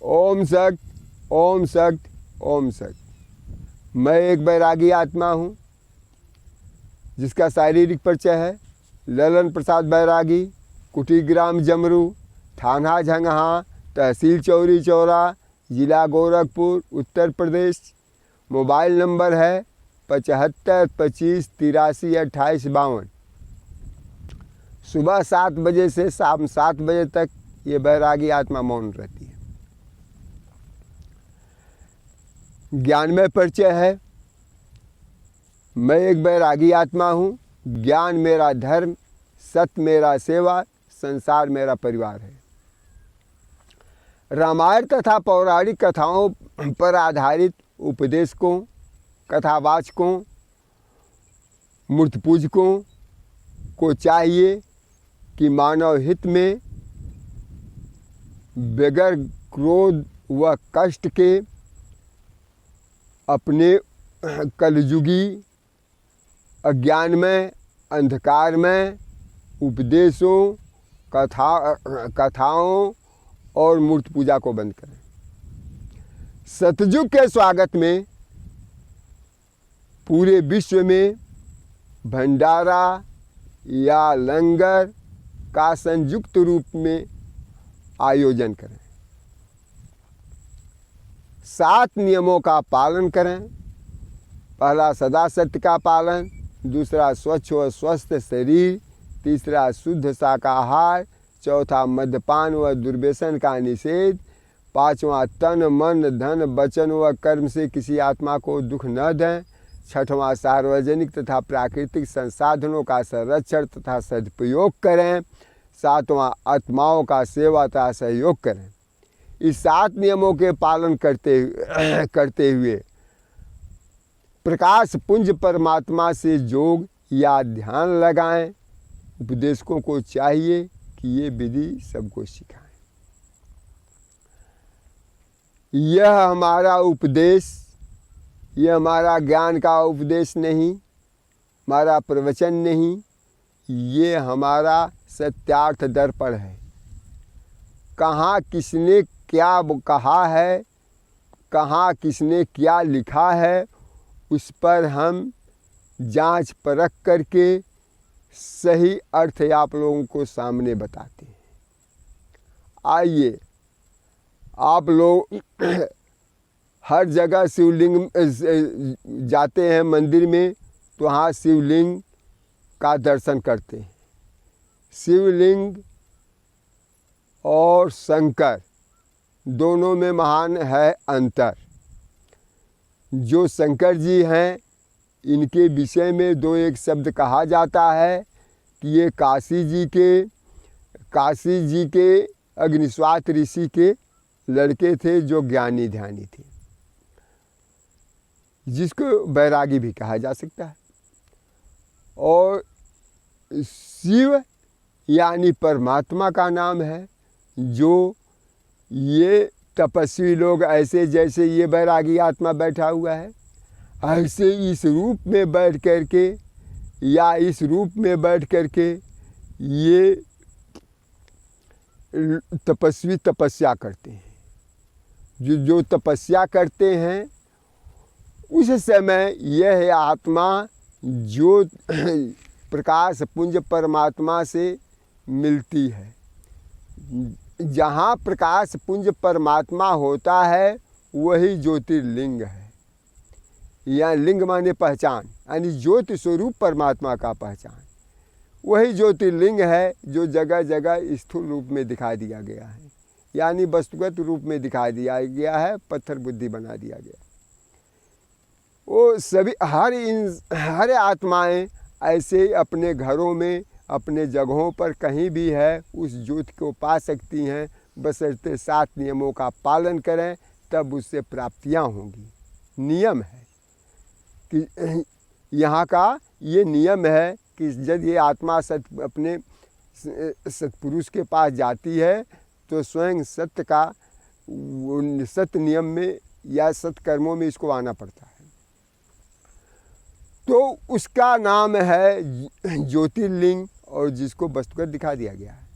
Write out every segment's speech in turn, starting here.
ओम सत, ओम सत, ओम सत। मैं एक बैरागी आत्मा हूँ जिसका शारीरिक परिचय है ललन प्रसाद बैरागी, कुटीग्राम जमरू, थाना झंगहा, तहसील चौरी चौरा, जिला गोरखपुर, उत्तर प्रदेश। मोबाइल नंबर है 75 25 83 28 52। सुबह 7 बजे से शाम 7 बजे तक ये बैरागी आत्मा मौन रहती है। ज्ञान में परिचय है, मैं एक बैरागी आत्मा हूँ। ज्ञान मेरा धर्म, सत्य मेरा सेवा, संसार मेरा परिवार है। रामायण तथा पौराणिक कथाओं पर आधारित उपदेशकों, कथावाचकों, मूर्ति पूजकों को चाहिए कि मानव हित में बगैर क्रोध व कष्ट के अपने कलयुगी अज्ञान में, अंधकार में उपदेशों, कथाओं और मूर्ति पूजा को बंद करें। सतयुग के स्वागत में पूरे विश्व में भंडारा या लंगर का संयुक्त रूप में आयोजन करें। 7 नियमों का पालन करें। पहला सदा सत्य का पालन, दूसरा स्वच्छ व स्वस्थ शरीर, तीसरा शुद्ध शाकाहार, चौथा मद्यपान व दुर्व्यसन का निषेध, पांचवा तन मन धन वचन व कर्म से किसी आत्मा को दुख न दें, छठवां सार्वजनिक तथा प्राकृतिक संसाधनों का संरक्षण तथा सदुपयोग करें, सातवां आत्माओं का सेवा तथा सहयोग करें। इस 7 नियमों के पालन करते हुए प्रकाश पुंज परमात्मा से योग या ध्यान लगाएं। उपदेशकों को चाहिए कि ये विधि सबको सिखाएं। यह हमारा उपदेश, यह हमारा ज्ञान का उपदेश नहीं, हमारा प्रवचन नहीं, ये हमारा सत्यार्थ दर्पण है। कहाँ किसने क्या कहा है, कहाँ किसने क्या लिखा है, उस पर हम जांच परख करके सही अर्थ आप लोगों को सामने बताते हैं। आइए, आप लोग हर जगह शिवलिंग जाते हैं मंदिर में तो वहाँ शिवलिंग का दर्शन करते हैं। शिवलिंग और शंकर दोनों में महान है अंतर। जो शंकर जी हैं इनके विषय में 2 शब्द कहा जाता है कि ये काशी जी के अग्निस्वात ऋषि के लड़के थे जो ज्ञानी ध्यानी थे, जिसको बैरागी भी कहा जा सकता है। और शिव यानी परमात्मा का नाम है। जो ये तपस्वी लोग ऐसे जैसे ये बैरागी आत्मा बैठा हुआ है, ऐसे इस रूप में बैठ करके या इस रूप में बैठ करके ये तपस्वी तपस्या करते हैं। जो तपस्या करते हैं उस समय यह आत्मा जो प्रकाश पुंज परमात्मा से मिलती है। जहाँ प्रकाश पुंज परमात्मा होता है वही ज्योतिर्लिंग है। या लिंग माने पहचान, यानी ज्योति स्वरूप परमात्मा का पहचान। वही ज्योतिर्लिंग है जो जगह जगह स्थूल रूप में दिखा दिया गया है, यानी वस्तुगत रूप में दिखा दिया गया है, पत्थर बुद्धि बना दिया गया। वो सभी हर आत्माएं ऐसे अपने घरों में, अपने जगहों पर कहीं भी है उस ज्योति को पा सकती हैं, बशर्ते 7 नियमों का पालन करें, तब उससे प्राप्तियां होंगी। नियम है कि यहाँ का ये नियम है कि जब ये आत्मा अपने सत्पुरुष के पास जाती है तो स्वयं सत्य का सत्य नियम में या सत्य कर्मों में इसको आना पड़ता है। तो उसका नाम है ज्योतिर्लिंग, और जिसको वस्तुगत दिखा दिया गया है।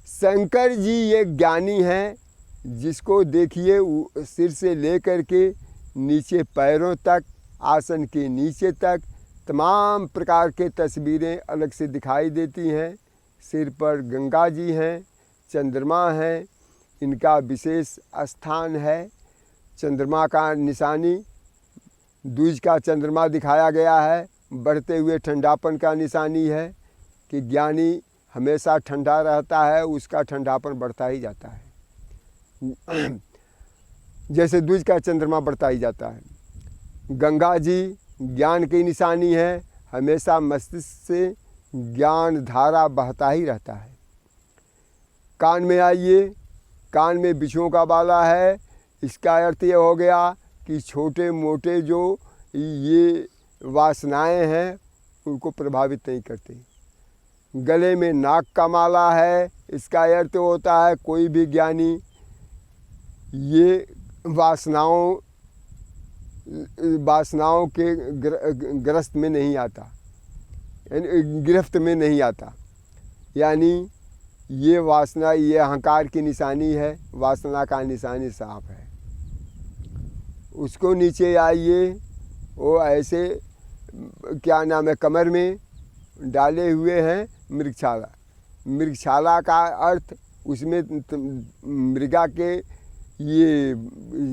शंकर जी ये ज्ञानी हैं, जिसको देखिए सिर से लेकर के नीचे पैरों तक, आसन के नीचे तक तमाम प्रकार के तस्वीरें अलग से दिखाई देती हैं। सिर पर गंगा जी हैं, चंद्रमा हैं, इनका विशेष स्थान है। चंद्रमा का निशानी, दूज का चंद्रमा दिखाया गया है, बढ़ते हुए ठंडापन का निशानी है कि ज्ञानी हमेशा ठंडा रहता है, उसका ठंडापन बढ़ता ही जाता है। जैसे दूज का चंद्रमा बढ़ता ही जाता है। गंगा जी ज्ञान की निशानी है, हमेशा मस्तिष्क से ज्ञान धारा बहता ही रहता है। कान में आइए, कान में बिच्छुओं का बाला है। इसका अर्थ ये हो गया कि छोटे मोटे जो ये वासनाएं हैं उनको प्रभावित नहीं करते। गले में नाग का माला है, इसका अर्थ होता है कोई भी ज्ञानी ये वासनाओं के ग्रस्त में नहीं आता, गिरफ्त में नहीं आता। यानी ये वासना, ये अहंकार की निशानी है, वासना का निशानी सांप है। उसको नीचे आइए, वो ऐसे क्या नाम है, कमर में डाले हुए हैं मृगछाला। मृगछाला का अर्थ उसमें मृगा के ये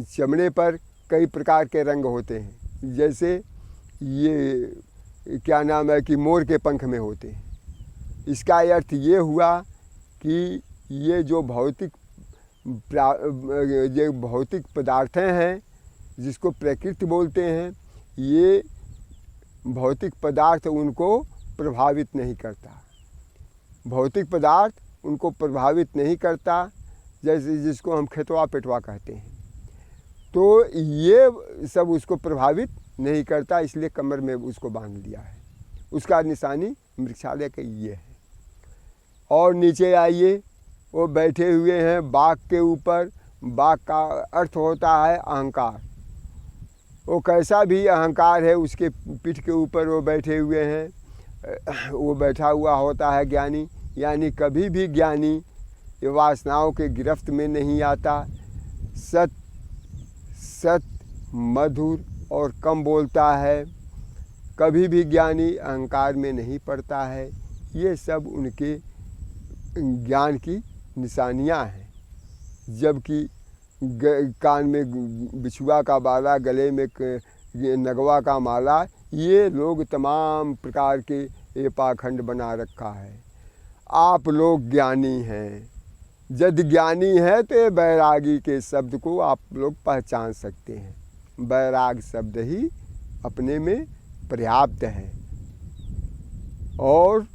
चमड़े पर कई प्रकार के रंग होते हैं, जैसे ये क्या नाम है कि मोर के पंख में होते हैं। इसका अर्थ ये हुआ कि ये जो भौतिक पदार्थें हैं जिसको प्रकृति बोलते हैं, ये भौतिक पदार्थ उनको प्रभावित नहीं करता। भौतिक पदार्थ उनको प्रभावित नहीं करता, जैसे जिसको हम खेतवा पेटवा कहते हैं, तो ये सब उसको प्रभावित नहीं करता, इसलिए कमर में उसको बांध लिया है। उसका निशानी मृगछाले का ये है। और नीचे आइए, वो बैठे हुए हैं बाघ के ऊपर। बाघ का अर्थ होता है अहंकार। वो कैसा भी अहंकार है, उसके पीठ के ऊपर वो बैठे हुए हैं, वो बैठा हुआ होता है ज्ञानी। यानी कभी भी ज्ञानी ये वासनाओं के गिरफ्त में नहीं आता। सत मधुर और कम बोलता है, कभी भी ज्ञानी अहंकार में नहीं पड़ता है। ये सब उनके ज्ञान की निशानियां हैं। जबकि कान में बिछुआ का बाला, गले में नगवा का माला, ये लोग तमाम प्रकार के ये पाखंड बना रखा है। आप लोग ज्ञानी हैं, यदि ज्ञानी है तो ये बैरागी के शब्द को आप लोग पहचान सकते हैं। बैराग शब्द ही अपने में पर्याप्त है। और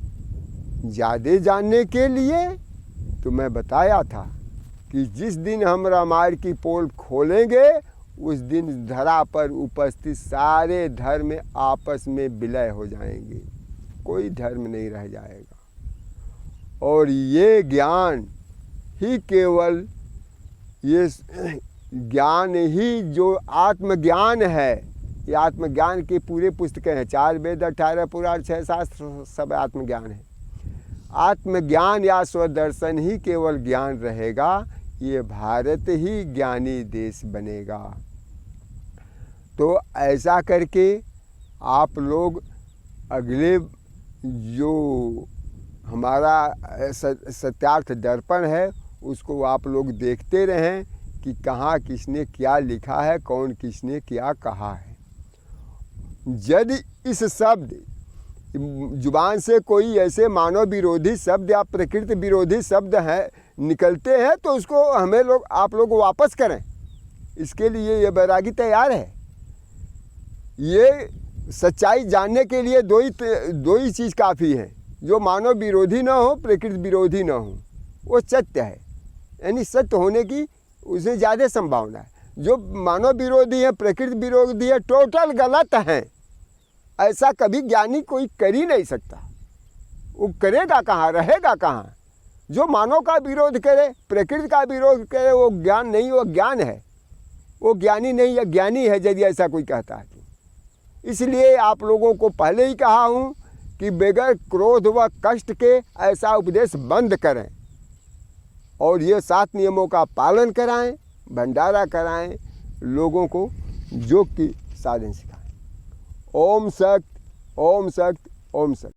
ज़्यादा जानने के लिए तो मैं बताया था कि जिस दिन हम रामायण की पोल खोलेंगे उस दिन धरा पर उपस्थित सारे धर्म आपस में विलय हो जाएंगे, कोई धर्म नहीं रह जाएगा। और ये ज्ञान ही केवल, ये ज्ञान ही जो आत्मज्ञान है, ये आत्मज्ञान के पूरे पुस्तकें हैं। 4 वेद, 18 पुराण, 6 शास्त्र, सब आत्मज्ञान है। आत्मज्ञान या स्वदर्शन ही केवल ज्ञान रहेगा, ये भारत ही ज्ञानी देश बनेगा। तो ऐसा करके आप लोग अगले जो हमारा सत्यार्थ दर्पण है उसको आप लोग देखते रहें कि कहाँ किसने क्या लिखा है, कौन किसने क्या कहा है। यदि इस शब्द जुबान से कोई ऐसे मानव विरोधी शब्द या प्रकृति विरोधी शब्द है निकलते हैं तो उसको हमें लोग, आप लोग वापस करें। इसके लिए ये बैरागी तैयार है। ये सच्चाई जानने के लिए दो ही चीज़ काफ़ी है, जो मानव विरोधी ना हो, प्रकृति विरोधी ना हो, वो सत्य है। यानी सत्य होने की उसे ज़्यादा संभावना है। जो मानव विरोधी है, प्रकृति विरोधी है, टोटल गलत हैं। ऐसा कभी ज्ञानी कोई कर ही नहीं सकता। वो करेगा कहाँ, रहेगा कहाँ? जो मानव का विरोध करे, प्रकृति का विरोध करे, वो ज्ञान नहीं, वो ज्ञान है, वो ज्ञानी नहीं है, ज्ञानी है यदि ऐसा कोई कहता है तो। इसलिए आप लोगों को पहले ही कहा हूँ कि बगैर क्रोध व कष्ट के ऐसा उपदेश बंद करें। और ये 7 नियमों का पालन कराएं, भंडारा कराएं, लोगों को योग की साधन सिखाएं। ओम सख्त, ओम सख्त, ओम सख्त।